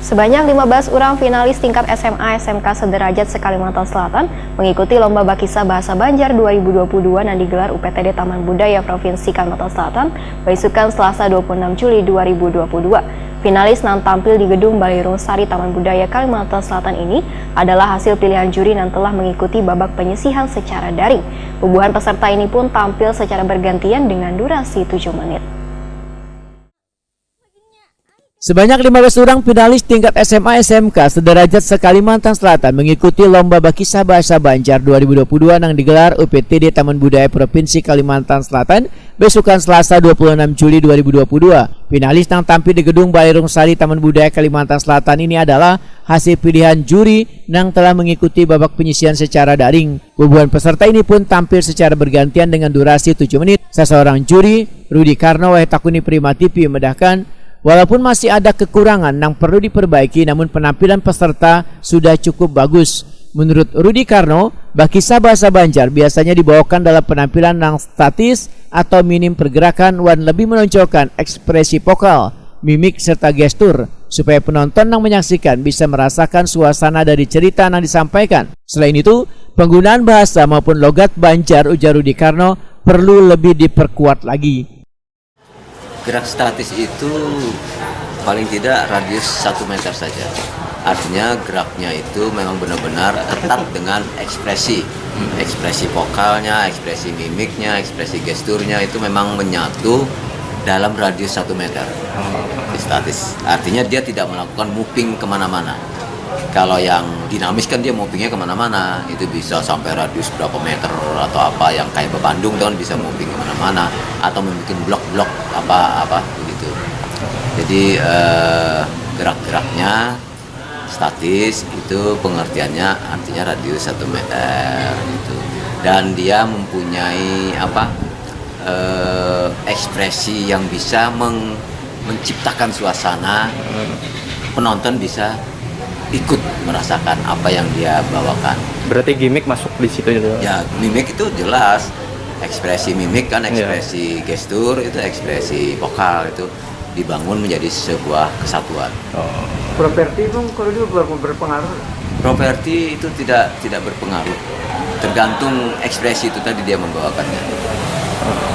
Sebanyak 15 orang finalis tingkat SMA SMK sederajat se-Kalimantan Selatan mengikuti Lomba Bakisa Bahasa Banjar 2022 yang digelar UPTD Taman Budaya Provinsi Kalimantan Selatan beisukan Selasa 26 Juli 2022. Finalis yang tampil di Gedung Balirung Sari Taman Budaya Kalimantan Selatan ini adalah hasil pilihan juri yang telah mengikuti babak penyisihan secara daring. Puluhan peserta ini pun tampil secara bergantian dengan durasi 7 menit. Sebanyak 15 orang finalis tingkat SMA SMK sederajat se-Kalimantan Selatan mengikuti Lomba Bakisa Bahasa Banjar 2022 yang digelar UPTD Taman Budaya Provinsi Kalimantan Selatan besukan Selasa 26 Juli 2022. Finalis yang tampil di Gedung Balirung Sari Taman Budaya Kalimantan Selatan ini adalah hasil pilihan juri yang telah mengikuti babak penyisihan secara daring. Puluhan peserta ini pun tampil secara bergantian dengan durasi 7 menit. Seseorang juri, Rudi Karno Wahetakuni Prima TV memedahkan, walaupun masih ada kekurangan yang perlu diperbaiki, namun penampilan peserta sudah cukup bagus. Menurut Rudi Karno, Bakisa Bahasa Banjar biasanya dibawakan dalam penampilan yang statis atau minim pergerakan dan lebih menonjolkan ekspresi vokal, mimik serta gestur supaya penonton yang menyaksikan bisa merasakan suasana dari cerita yang disampaikan. Selain itu, penggunaan bahasa maupun logat Banjar, ujar Rudi Karno, perlu lebih diperkuat lagi. Gerak statis itu paling tidak radius 1 meter saja. Artinya geraknya itu memang benar-benar ketat dengan ekspresi vokalnya, ekspresi mimiknya, ekspresi gesturnya itu memang menyatu dalam radius 1 meter. Statis. Artinya dia tidak melakukan moving kemana-mana. Kalau yang dinamis kan dia movingnya kemana-mana, itu bisa sampai radius berapa meter atau apa, yang kayak Bandung kan bisa moving kemana-mana atau membuat blok-blok apa begitu. Jadi gerak-geraknya statis, itu pengertiannya artinya radius 1 meter gitu. Dan dia mempunyai ekspresi yang bisa menciptakan suasana, penonton bisa ikut merasakan apa yang dia bawakan. Berarti gimmick masuk di situ juga? Ya, mimik itu jelas. Ekspresi mimik kan ekspresi gestur, itu ekspresi vokal, itu dibangun menjadi sebuah kesatuan. Properti itu kalau itu berpengaruh? Properti itu tidak berpengaruh. Tergantung ekspresi itu tadi dia membawakannya.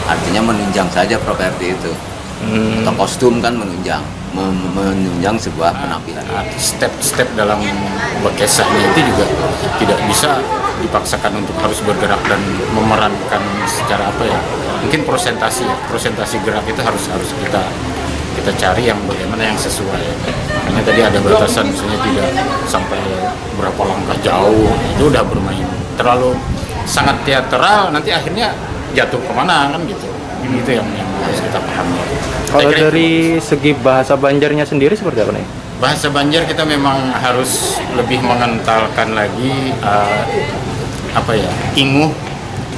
Artinya menunjang saja properti itu. Atau kostum kan menunjang sebuah penampilan. Step-step dalam berkisahnya itu juga tidak bisa dipaksakan untuk harus bergerak dan memerankan secara mungkin prosentasi gerak itu harus kita cari yang bagaimana yang sesuai. Makanya tadi ada batasan, misalnya tidak sampai berapa langkah jauh, itu udah bermain terlalu sangat teatral, nanti akhirnya jatuh kemana kan gitu. Itu yang harus kita pahami. Kalau dari segi bahasa Banjarnya sendiri seperti apa nih? Bahasa Banjar kita memang harus lebih mengentalkan lagi inguh,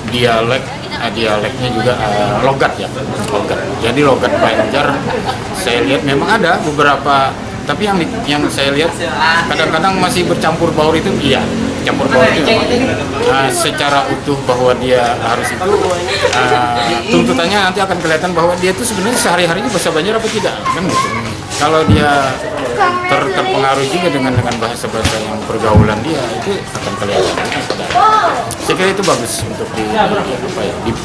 dialeknya juga logat. Jadi logat Banjar saya lihat memang ada beberapa, tapi yang saya lihat kadang-kadang masih bercampur baur itu campur baur itu memang secara utuh bahwa dia harus itu tuntutannya nanti akan kelihatan bahwa dia itu sebenarnya sehari-harinya bahasa Banjar apa tidak kan gitu. Kalau dia terpengaruh juga dengan bahasa-bahasa yang pergaulan dia, itu akan kelihatan. Saya kira itu bagus untuk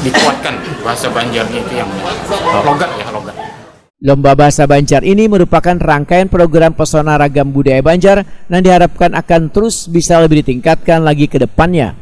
dikuatkan bahasa Banjarnya itu yang logat. Lomba Bahasa Banjar ini merupakan rangkaian program pesona ragam budaya Banjar yang diharapkan akan terus bisa lebih ditingkatkan lagi ke depannya.